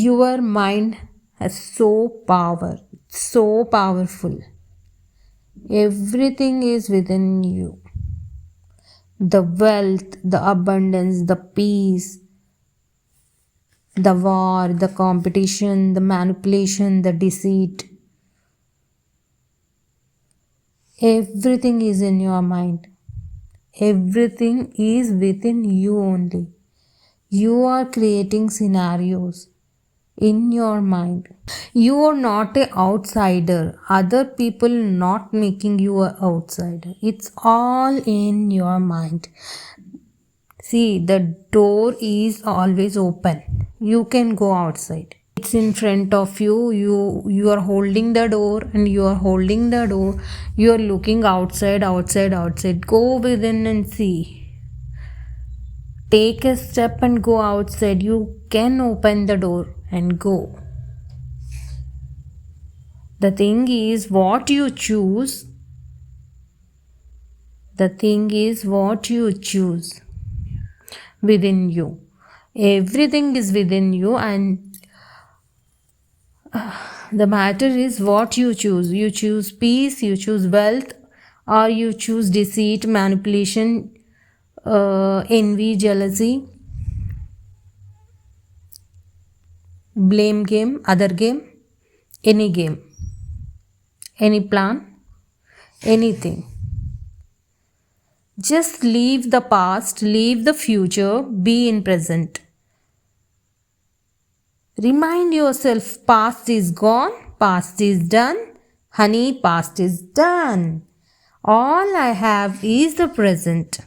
Your mind has so powerful. Everything is within you. The wealth, the abundance, the peace, the war, the competition, the manipulation, the deceit. Everything is in your mind. Everything is within you only. You are creating scenarios in your mind. You are not an outsider. Other people not making you an outsider. It's all in your mind. See, the door is always open. You can go outside. It's in front of you. You are holding the door and you are holding the door. You are looking outside. Go within and see. Take a step and go outside. You can open the door and go. The thing is what you choose. The thing is what you choose within you. Everything is within you, and the matter is what you choose. You choose peace, you choose wealth, or you choose deceit, manipulation, envy, jealousy, blame game, other game, any game, any plan, anything. Just leave the past, leave the future, be in present. Remind yourself, past is gone, past is done. Honey, past is done. All I have is the present.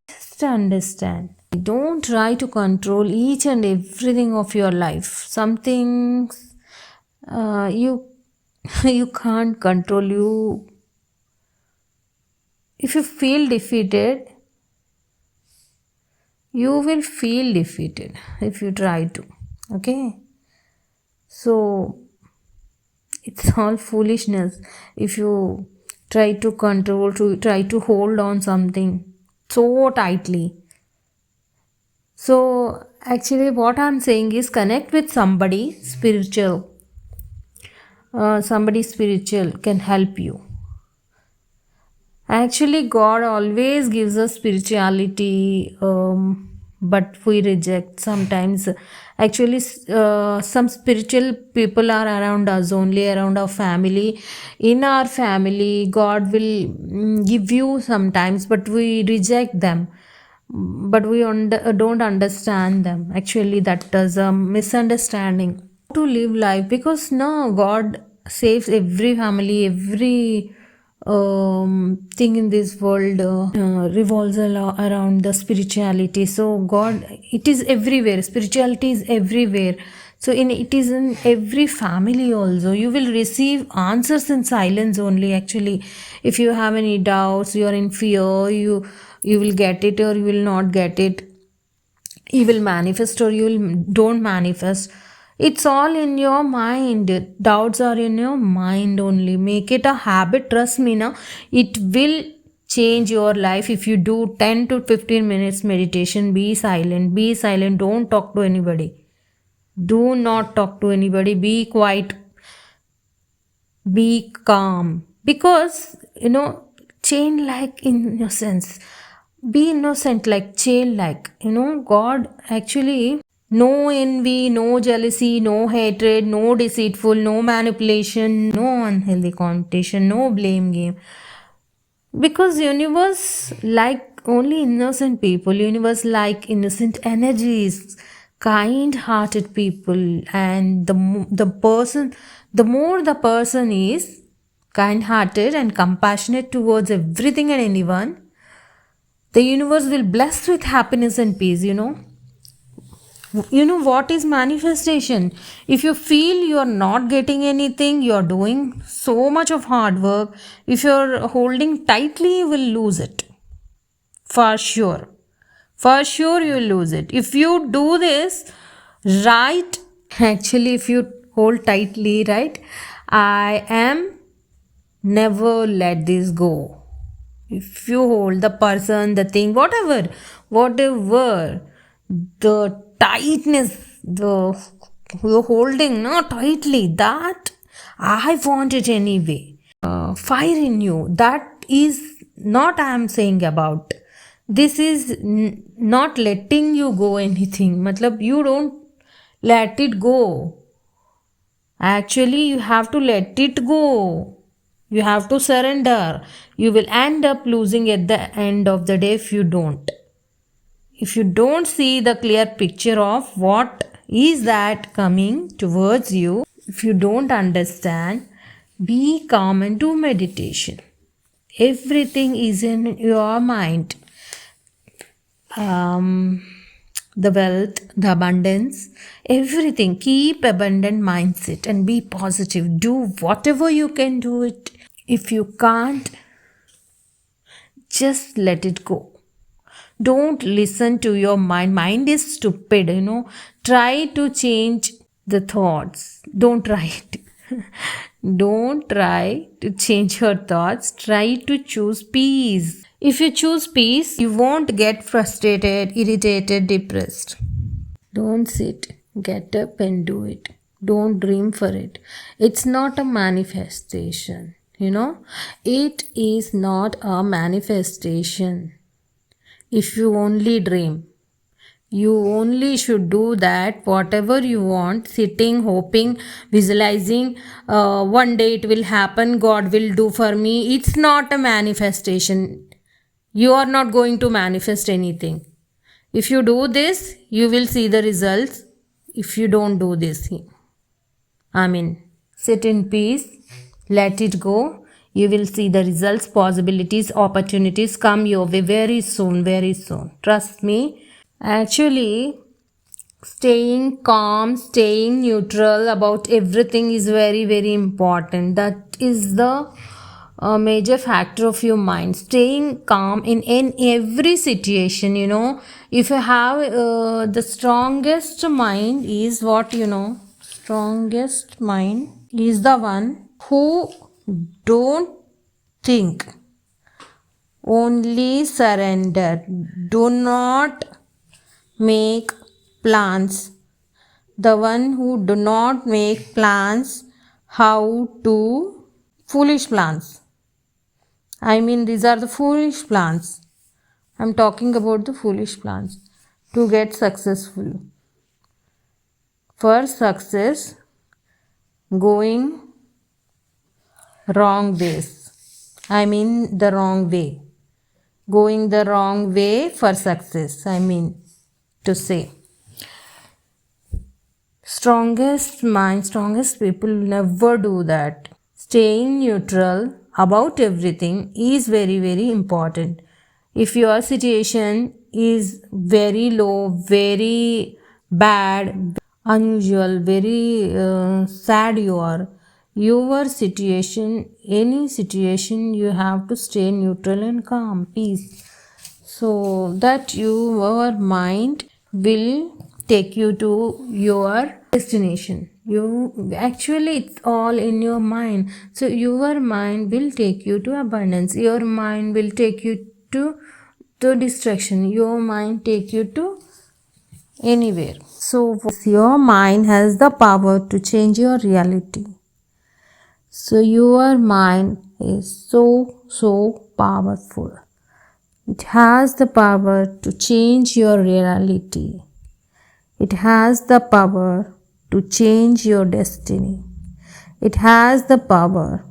Just understand. Don't try to control each and everything of your life. Some things you can't control. You, if you feel defeated, you will feel defeated if you try to. Okay, so it's all foolishness if you try to control, to try to hold on something so tightly. So actually what I'm saying is connect with somebody spiritual. Somebody spiritual can help you. Actually God always gives us spirituality, but we reject sometimes. Actually some spiritual people are around us, only around our family. In our family God will give you sometimes, but we reject them, but we don't understand them. Actually that is a misunderstanding to live life, because now God saves every family, every thing in this world revolves around the spirituality. So God, it is everywhere. Spirituality is everywhere. So it is in every family also. You will receive answers in silence only. Actually, if you have any doubts, you are in fear, you will get it or you will not get it. You will manifest or you will don't manifest. It's all in your mind. Doubts are in your mind only. Make it a habit. Trust me now. It will change your life if you do 10 to 15 minutes meditation. Be silent. Be silent. Don't talk to anybody. Do not talk to anybody. Be quiet. Be calm. Because, chain like innocence. Be innocent like chain like. God actually. No envy, no jealousy, no hatred, no deceitful, no manipulation, no unhealthy competition, no blame game. Because universe like only innocent people, universe like innocent energies, kind-hearted people, and the more the person is kind-hearted and compassionate towards everything and anyone, the universe will bless with happiness and peace. What is manifestation? If you feel you are not getting anything, you are doing so much of hard work, if you are holding tightly, you will lose it. For sure you will lose it. If you do this right, actually if you hold tightly, right, I am never let this go. If you hold the person, the thing, whatever, the tightness, the you're holding no tightly, that I want it anyway. Fire in you, that is not I am saying about. This is not letting you go anything. Matlab, you don't let it go. Actually, you have to let it go. You have to surrender. You will end up losing at the end of the day if you don't. If you don't see the clear picture of what is that coming towards you, if you don't understand, be calm and do meditation. Everything is in your mind. The wealth, the abundance, everything. Keep abundant mindset and be positive. Do whatever you can do it. If you can't, just let it go. Don't listen to your mind. Mind is stupid, Try to change the thoughts. Don't try it. Don't try to change your thoughts. Try to choose peace. If you choose peace, you won't get frustrated, irritated, depressed. Don't sit. Get up and do it. Don't dream for it. It's not a manifestation. It is not a manifestation. If you only dream, you only should do that, whatever you want, sitting, hoping, visualizing, one day it will happen, God will do for me. It's not a manifestation. You are not going to manifest anything. If you do this, you will see the results. If you don't do this, sit in peace, let it go. You will see the results, possibilities, opportunities come your way very soon, very soon. Trust me. Actually, staying calm, staying neutral about everything is very, very important. That is the major factor of your mind. Staying calm in every situation, If you have the strongest mind is what, strongest mind is the one who don't think, only surrender. Do not make plans. The one who do not make plans, how to foolish plans. These are the foolish plans. I'm talking about the foolish plans to get successful. For success, going wrong ways. The wrong way. Going the wrong way for success. To say. Strongest mind, strongest people never do that. Staying neutral about everything is very, very important. If your situation is very low, very bad, unusual, very sad your situation, any situation, you have to stay neutral and calm, peace, so that your mind will take you to your destination. It's all in your mind. So your mind will take you to abundance. Your mind will take you to distraction. Your mind take you to anywhere. So your mind has the power to change your reality. So your mind is so powerful. It has the power to change your reality. It has the power to change your destiny. It has the power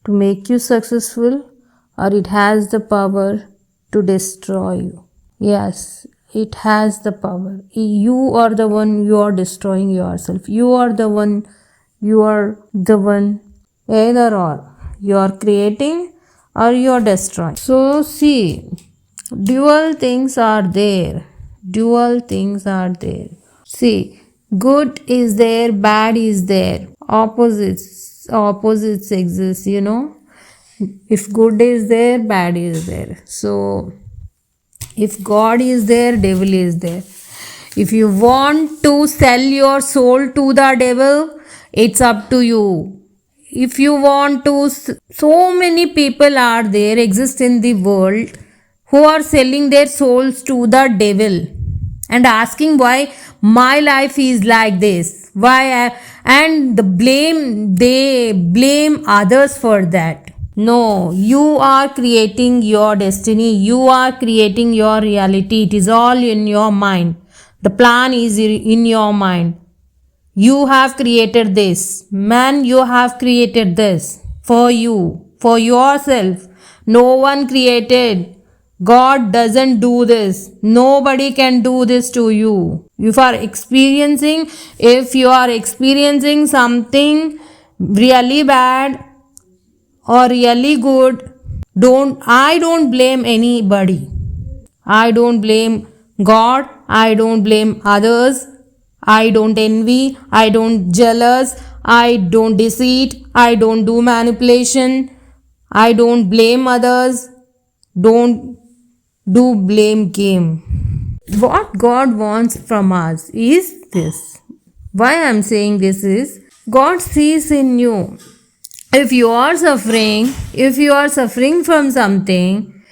to make you successful, or it has the power to destroy you. Yes, it has the power. You are the one, you are destroying yourself. You are the one, either or. You are creating or you are destroying. So see, dual things are there. See, good is there, bad is there. Opposites exist, If good is there, bad is there. So, if God is there, devil is there. If you want to sell your soul to the devil, it's up to you. If you want to, so many people are there, exist in the world, who are selling their souls to the devil. and asking why my life is like this, and they blame others for that. No, you are creating your destiny, you are creating your reality. It is all in your mind. The plan is in your mind. You have created this. Man, you have created this for you, for yourself. No one created. God doesn't do this. Nobody can do this to you. If you are experiencing something really bad or really good, I don't blame anybody. I don't blame God. I don't blame others. I don't envy. I don't jealous. I don't deceit. I don't do manipulation. I don't blame others. Don't do blame game. What God wants from us is this. Why I'm saying this is God sees in you. If you are suffering from something,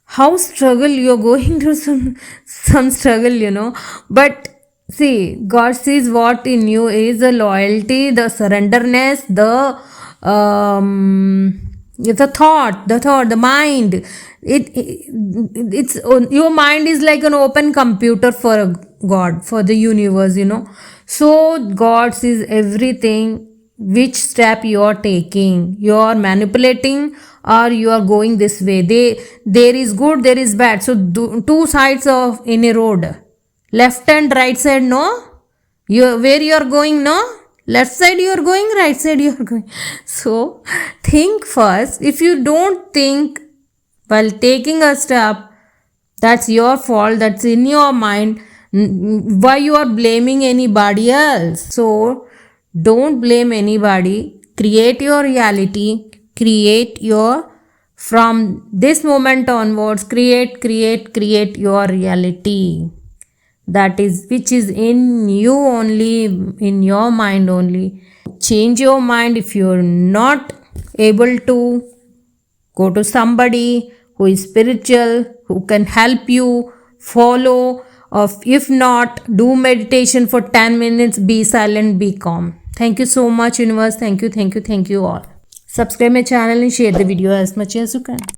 how struggle you're going through some struggle, but see, God sees what in you is the loyalty, the surrenderness, the mind. It's your mind is like an open computer for God, for the universe. So God sees everything. Which step you are taking, you are manipulating or you are going this way. There is good, there is bad. So two sides of in a road, left and right side. No, where you are going, no, left side you are going, right side you are going. So think first. If you don't think while taking a step, that's your fault, that's in your mind. Why you are blaming anybody else? So don't blame anybody. Create your reality. From this moment onwards, create your reality. That is, which is in you only, in your mind only. Change your mind. If you're not able to, go to somebody who is spiritual, who can help you follow. Or if not, do meditation for 10 minutes. Be silent, be calm. Thank you so much, universe. Thank you all. Subscribe my channel and share the video as much as you can.